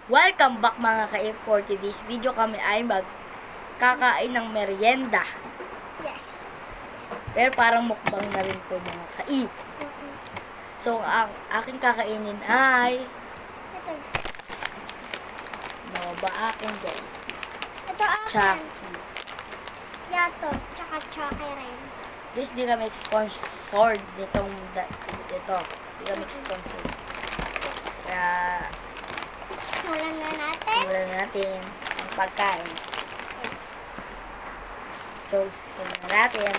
Welcome back mga ka-if. For today's video kami ay magkakain ng merienda. Yes. Pero parang mukbang na rin po mga ka-if. So ang aking kakainin ay Ito. no ba akin guys? Ito akin. Chucky. Yatos, tsaka Chucky rin. Guys, di kami sponsored nitong ito. Di kami sponsored. Yes. Kaya Simulan na natin. simulan na natin ang pagkain. Yes. So, simulan na natin.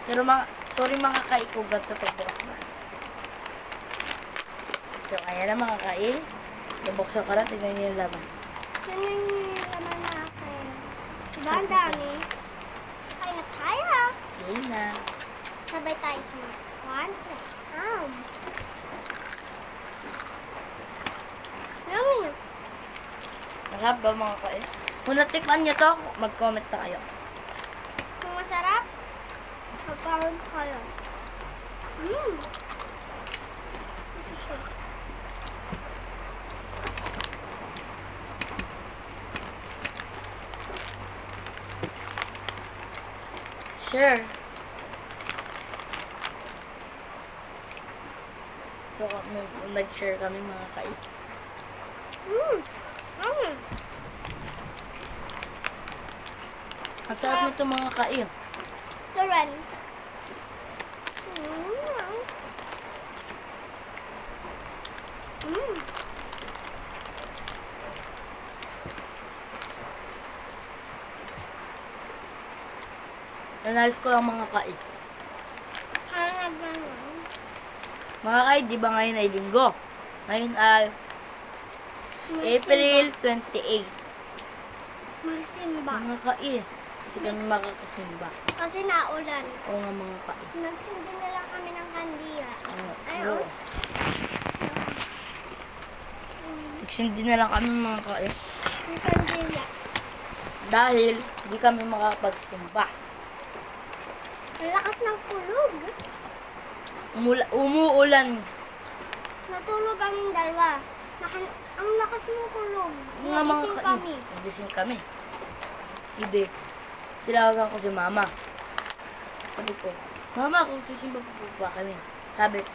Pero sorry mga ka-iko, ganito pagbukas na. So, ayan na mga ka-i. Nabuksan ko na, tignan niyo yung laman. Yun yung laman na akin. Diba ang dami? Kaya na tayo. Yun na. Sabay tayo sa mga. One, two. Yummy. Masarap ba mga ka-i? Kung natikman nyo to, mag-comment na kayo. Kung masarap, magkaroon kayo. Ito siya. Sure. So, nag-share kami mga ka-i. Yummy. Ang sarap nito mga ka-i. Ito rin. Analyze ko lang mga ka-i. Hanap naman. Mga ka-i, di ba ngayon ay linggo? Ngayon ay April 28. Magsimba. Mga ka-i, hindi kami makakasimba. Kasi naulan. Oo nga mga ka-i. Nagsindi na lang kami ng kandila. Ay, Oo. oh. Nagsindi na lang kami mga ka-i. Yung kandila. Dahil hindi kami makapagsimba. Ang lakas ng kulog. Umuulan. Natulog kaming dalawa. Ang lakas ng kulog. Nga mga Nagising ka-i. kami. Nagising kami. Hindi. Silawagan ko si mama. Sabi ko, mama, kung sisimba po ba kami?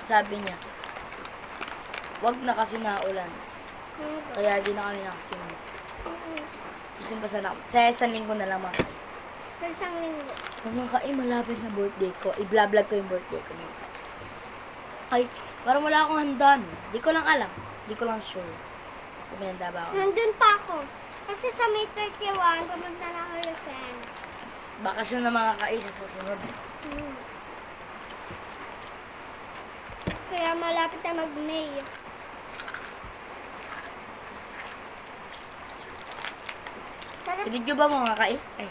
Sabi niya, wag na kasi naulan. Kaya di na kami nakasimba. Isimba sana ako. Sa isang linggo na lang mga ka-i. Sa isang linggo. Mga ka-i, malapit na birthday ko. I-vlog ko yung birthday ko. Mga ka-i. Ay, parang wala akong handa. Di ko lang alam. Di ko lang sure. Kung may handa ba ako. Nandun pa ako. Kasi sa May 31, pumunta na ako Lucen. Bakasyon na mga ka-i sa susunod. Kaya malapit na mag-May. Sarap. Pinidyo ba mga ka-i? Ay.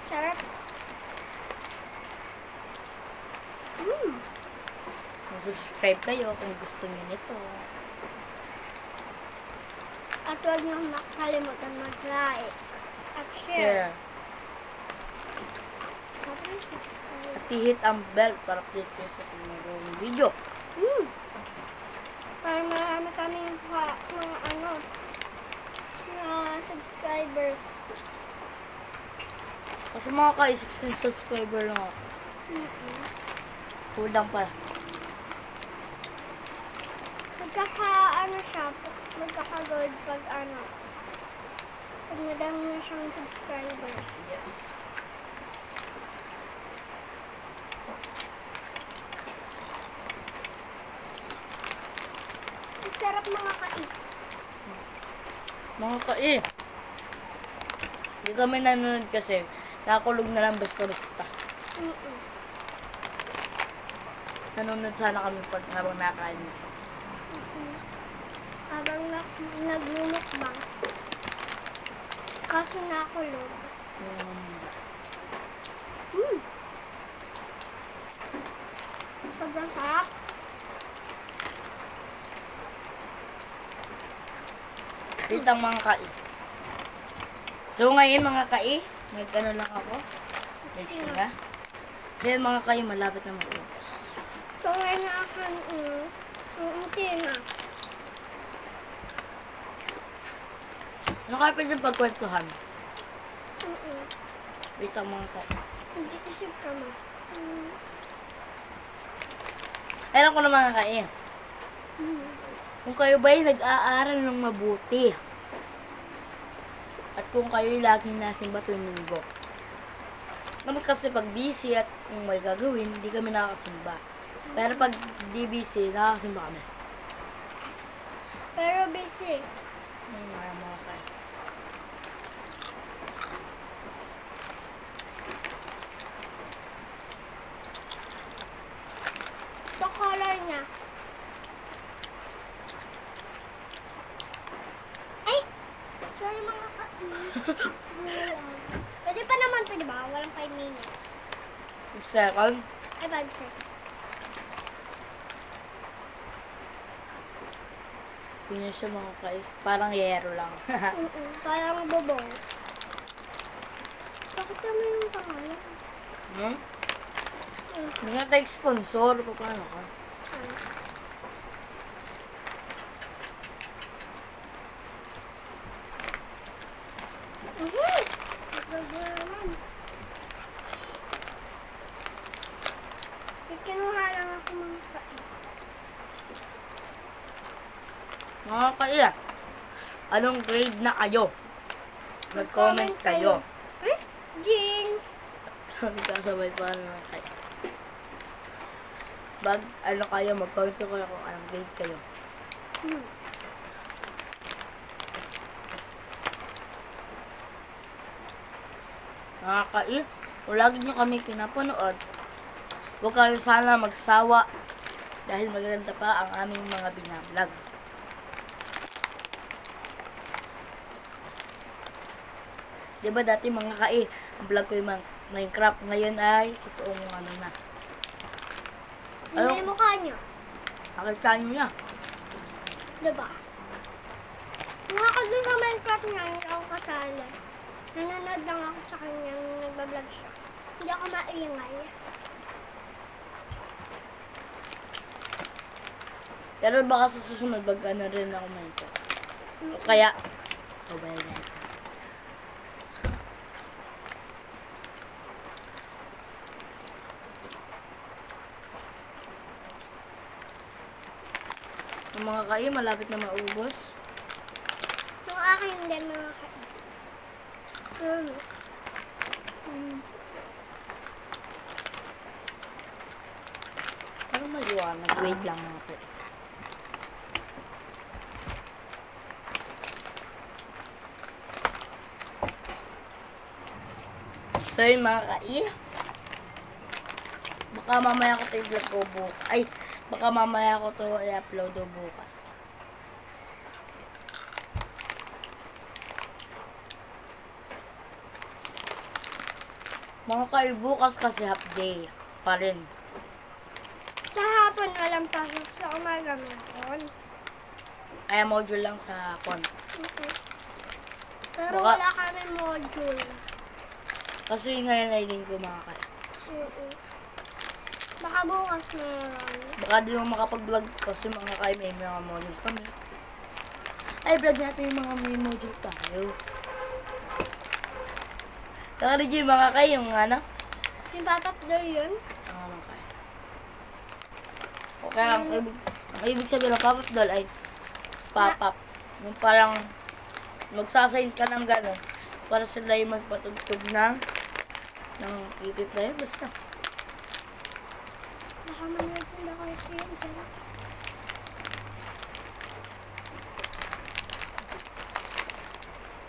Sarap. Subscribe kayo kung gusto niyo nito. At huwag niyong makalimutan mag-like at share. Share. Sarap ng subscribe. At i-hit ang bell para update kayo sa mga video. Para marami kaming mga subscribers. Kasi mga ka-i, 16 subscriber lang ako. Kulang pa. Magkaka-gold pag pag madami na siyang subscribers. Yes. Ang sarap mga kaip. Mga ka-i. Hindi kami nanonood kasi nakakulog na lang basta-basta. Nanonood sana kami pag habang nakain. Habang naglulukbang. Kaso nakulog. Sobrang sarap. Dito ang mga kai. So ngayon mga kai, nagkano lang ako. Nagsinga. Kaya mga kayo, malapit na mag-ubos. Kaway na akan, unti na. Ano kaya pwede pagkwentuhan? Mm-mm. Wait lang mga kayo. Hindi isip ka mo. Alam ko na mga kayo. Kung kayo ba'y nag-aaral ng mabuti, at kung kayo'y laging nasimba tuwing linggo. Naman kasi pag busy at kung may gagawin, hindi kami nakakasimba. Pero pag di busy, nakakasimba kami. Pero busy. Mga kayo. Ito color niya. Ay! Sorry mga ka... Pwede pa naman to, di ba? Walang 5 minutes. Second, Ay, 5 seconds. yun siya mga kayo. Parang yero lang. Parang bobong. Bakit kami yung pangalan? Hmm? Hindi nga tayo sponsor. Paano ka? Kinuha lang ako mga kain. Mga kayo, anong grade na kayo? Mag-comment kayo. Eh? Jeans! Sabi kasabay pa naman kayo. Ano kayo, mag-comment kayo kung anong grade kayo. Mga kayo, kung lagi nyo kami pinapanood, huwag kayo sana magsawa dahil magaganda pa ang aming mga binablog. Diba dati mga kai, ang vlog ko yung Minecraft, ngayon ay totoong ano na. Hindi yung mukha niyo. Nakita nyo niya. Diba? Nga ako dun sa Minecraft niya, hindi ako kasali. Nanonood lang ako sa kanya nung nagbablog siya. Hindi ako maingay. Pero baka sa susunod, baga na rin ako Minecraft. Kaya, ba yan? Ang mga kayo, malapit na maubos. Yung akin hindi mga kain. Parang maliwanag. Wait lang mga kayo. So yun mga kai. Baka mamaya ko ito i-vlog ko bukas. Ay, baka mamaya ko ito i-upload ko bukas. Mga kai, bukas kasi half day pa rin. Sa hapon walang pasok, sa umaga meron. Ay, module lang sa con. Pero Baka- wala kami module. Kasi ngayon ay linggo mga kai. Baka bukas meron. Baka di mo makapag-vlog kasi mga kai may mga module kami. Ay, vlog natin yung mga may module tayo. Saka rin yung mga kai, yung ano? Yung batap daw yun. Mga kai. O kaya ang ibig sabihin ng pop-up doll ay pop-up. Yung parang magsasign ka ng gano'n para sila yung magpatugtog ng ipip na yun. Basta. Baka manood sila kayo sa yun.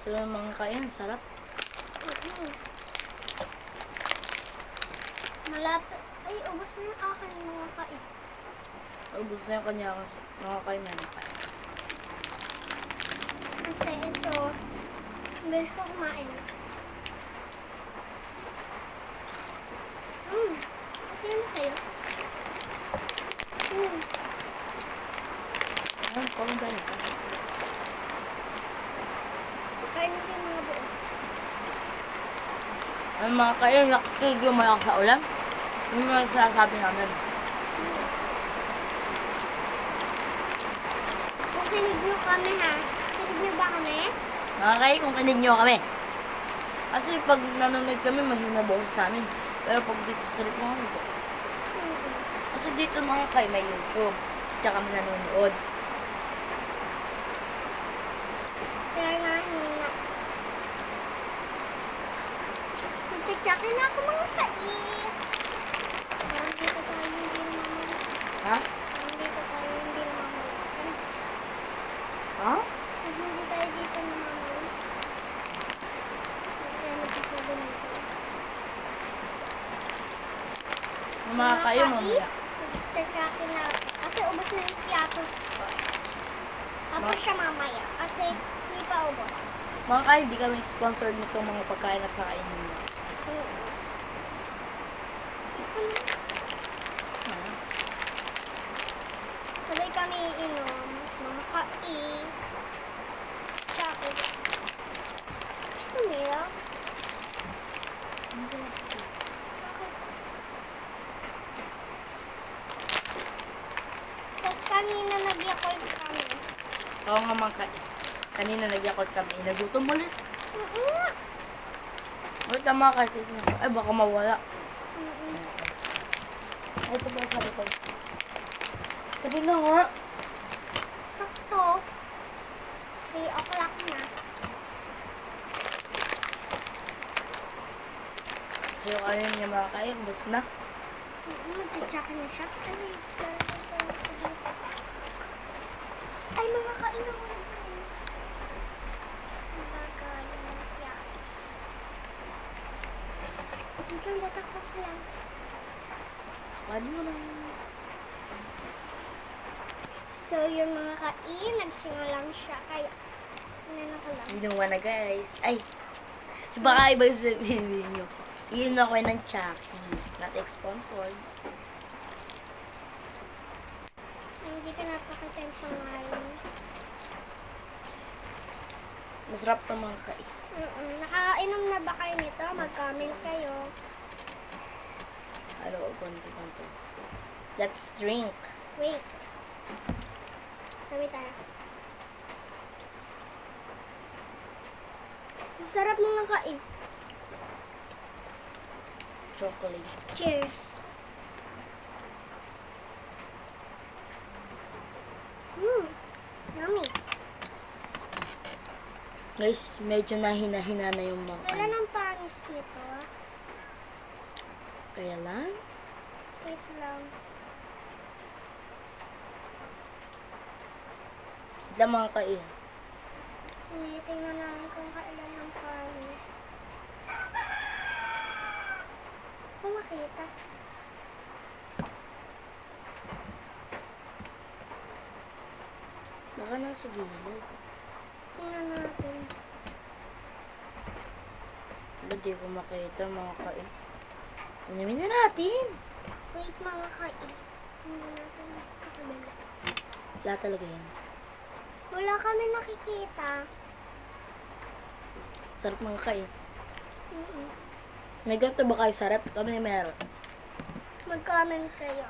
So yung mga kaya, sarap. Malapit. Ay, ubos na yung akin mga kain. Ubus na yung kanya mga kaya meron kaya. Kasi ito, bilis ko kumain. Ito yun sa'yo. Ayun, parang ganito. Kain ko yung mga buo. Ay mga kaya, nakikinig yung malakas sa ulan. Yung mga sinasabi namin. Kung sinig nyo kami ha. Sinig nyo ba kami? Mga kay, kung kinig nyo kami. Kasi pag nanonood kami, mahina boses namin. Pero pag dito sa sarap mga kami, kasi dito mga kay, may YouTube. Tsaka kami nanonood. Kaya nahina. Nagtsatsakin na ako mga kait. Parang dito tayo hindi mamalik. Ha? Parang dito tayo hindi mamalik. Ha? Pag hindi tayo dito namamalik. Kaya nagsasabi ng guys. Mga kayo, mamaya. Nagtsatsakin na ako. Kasi ubos na yung piatos ko. Tapos siya mamaya. Kasi hindi pa ubos. Mga kayo, di kami sponsored nito mga pagkain at saka inumin. Sabay kami inom, mga kai, chocolate. Milk. Tapos kanina nag-yakult kami. Oo nga mga kayo. Kanina nagyakot kami. Nagutom ulit. Mm-mm. Ulit ang mga kayo. Ay, baka mawala. Mm-mm. Ay, ito ba sabi ko? Sabi na nga. Sakto. 3 o'clock na. So, ayun yung mga kayo. Bus na. Magtsatsakin na siya. Ay, mga kainom. Diyan tatakot lang. Pwede mo lang. So, yung mga kain, nagsinga lang siya. Kaya, ano ko lang. Binuwa na guys. Ay. Baka iba sabihin nyo. Iyon ako ng Chucky. Not sponsored. Hindi ka napakita yung pangalan. Masarap to mga kayo. Nakainom na ba kayo nito? Mag-comment kayo. Ano, konti. Let's drink. Wait. Sabi tayo. Masarap mga kain. Chocolate. Cheers. Yummy. Guys, medyo nahina-hina na yung mga Wala nang panis nito ah. Kaya lang. Wait lang. Ito mga kayo. Tingnan namin kung kailan ng panis. Kung makita. Baka nasa gilid. Tingnan natin. Hindi ko makita mga kayo. Inumin na natin. Wait mga kain. Tingnan natin sa kabila. Wala talaga yan. Wala kami nakikita. Sarap mga kayo. Mm-mm. May ganito ba kayo sarap? Kami meron. Mag-comment kayo.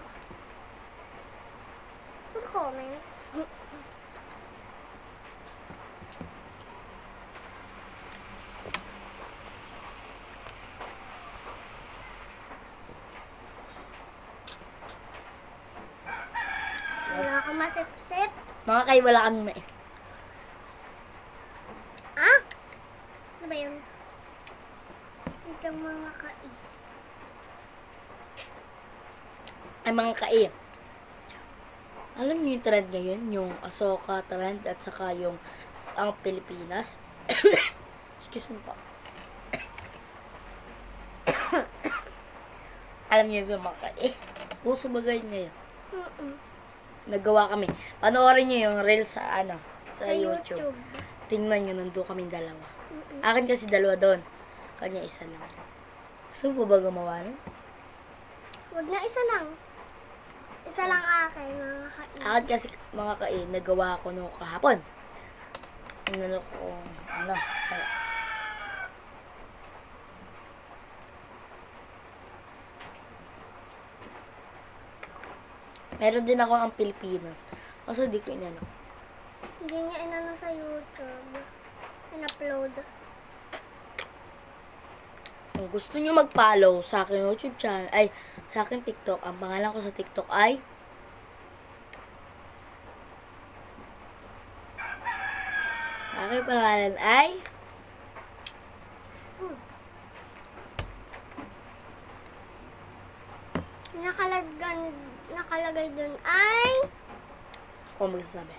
Mag-comment. Wala akong masip-sip. Mga kayo, wala kami may. Ah? Ano ba yun? Ito mga kai. Ay mga kayo. Alam niyo yung trend ngayon? Yung Asoka trend at saka yung ang Pilipinas. Excuse me po. Alam niyo yung mga kayo. Puso bagay ngayon. Mm-mm. Nagawa kami. Panoorin niyo yung reels sa sa Sa YouTube. YouTube. Tingnan niyo, nandun kaming dalawa. Mm-mm. Akin kasi dalawa doon. Kanya isa lang. Gusto mo ba gumawa nun? Huwag na isa lang. Isa lang akin, mga kai. Akin kasi mga kain, nagawa ako nung kahapon. Ano ko, Meron din ako ang Pilipinas. Kaso di ko inano. Hindi niya inano sa YouTube. In-upload. Kung gusto nyo mag-follow sa aking YouTube channel, ay, sa aking TikTok, ang pangalan ko sa TikTok ay aking pangalan ay Nakalagay dun ay ako magsasabi.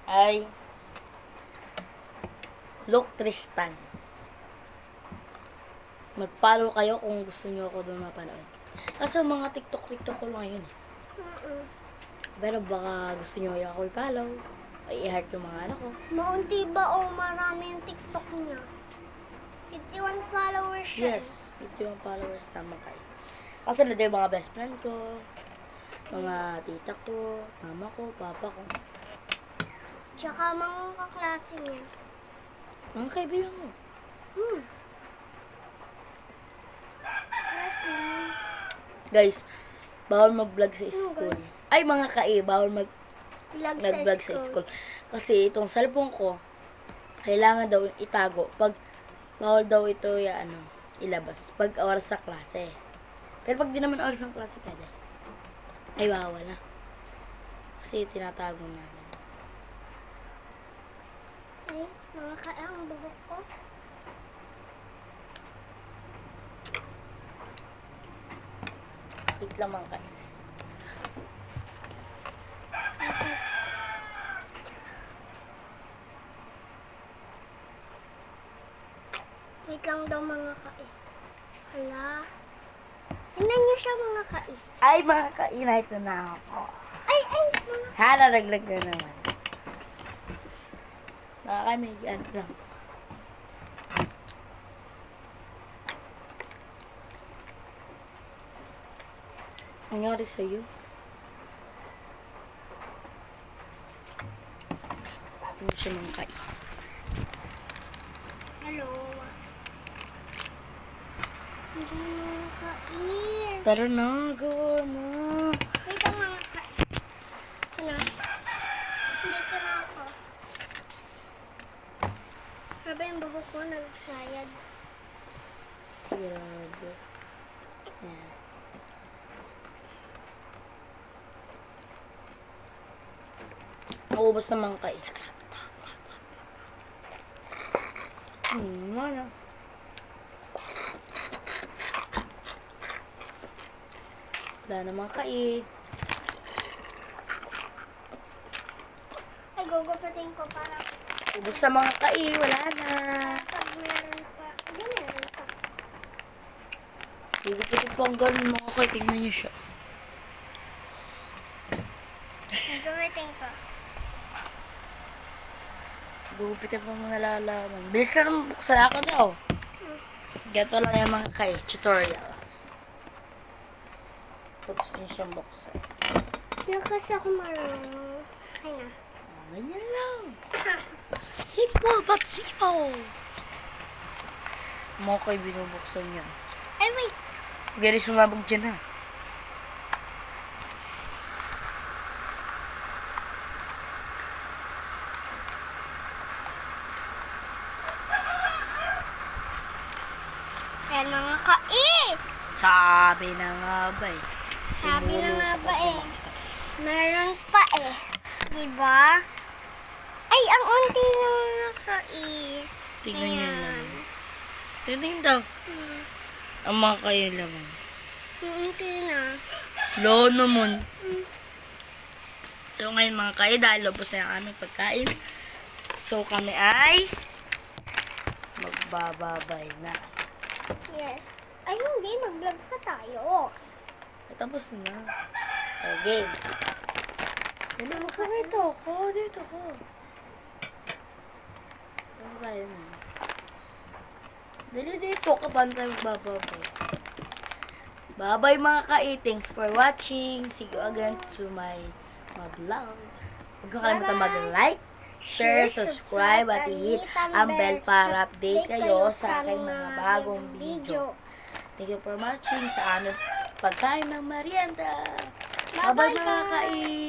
Ay Luke Tristan. Mag-follow kayo kung gusto nyo ako doon mapanood. Kasi mga TikTok ko lang yun. Pero baka gusto nyo ako i-follow. Ay i-heart yung mga anak ko. maunti ba o marami yung TikTok niya? 51 followers siya. Yes, 51 followers tama kayo. Kasi na yung mga best friend ko, mga tita ko, mama ko, papa ko. Tsaka mga kaklase niya. Mga kaibigan ko. Class niya. Guys, bawal mag-vlog sa Ano, school. guys? Ay, mga bawal Vlog mag-vlog sa sa school. school. Kasi itong cellphone ko, kailangan daw itago. Bawal daw ito ilabas. Pag oras sa klase. Pero pag di naman oras ng klase, pwede. Ay, bawal na. Kasi tinatago namin. Ay, mga ang bubok ko. Wait lang mga kain. Wait lang daw mga kai. Hala. Tingnan niyo siya mga kai. Ay, mga kain, ito na ako. Ay, mga Hararaglag na naman. Mga kain, may ano lang. Nangyari sa'yo? Ito siya mga kain. hello. Hindi mga kai. Tara na, gawa mo. Wait lang mga kai. Ano? Dito na ako. Grabe yung bubok ko nagsayad. Grabe. Yan. Naubos naman kain. Ano? Wala naman kain. Ay, gugupitin ko para Ubus na mga kain. Wala na. pag meron pa. Hindi meron pa. Gugupitin po ang ganun mga kain. Tingnan niyo siya. Gugupitin ko. Gugupitin po mga lalaman. Bilis na naman buksan ako daw. Gato lang yung mga kain. Tutorial. Pag gusto niyo siyang buksan. Hindi kasi ako marunong. Ay na. Ganyan lang. Simple but simple. Mga kain binubuksan niya. Ay, wait. Pagkari sumabog dyan ha. Ayan mga kai. Sabi na nga ba eh. Sabi na nga Tumulo ba sa eh. Meron pa eh. Diba? Ay, ang unti ng mga kai. Tingnan niyo Ayan. naman. Tingnan daw. Ang mga kayo laman. Ang unti na. Lo naman. Mm. So ngayon mga kayo, dahil lubos na yung aming pagkain. So kami ay magbababay na. Yes. Ay, hindi. Mag-vlog pa tayo. Tapos na. So game. Dito ko, dito ko. Dito ko. Ano tayo na? Dali dito ka pa tayo magbababay. Bye-bye mga kai. Thanks for watching. See you again to my vlog. Huwag kang kalimutan mag-like, share, subscribe, at i-hit ang bell para update kayo sa aking mga bagong video. Thank you for watching sa aming pagkain ng merienda. Bye-bye Bye-bye, mga guys. kai!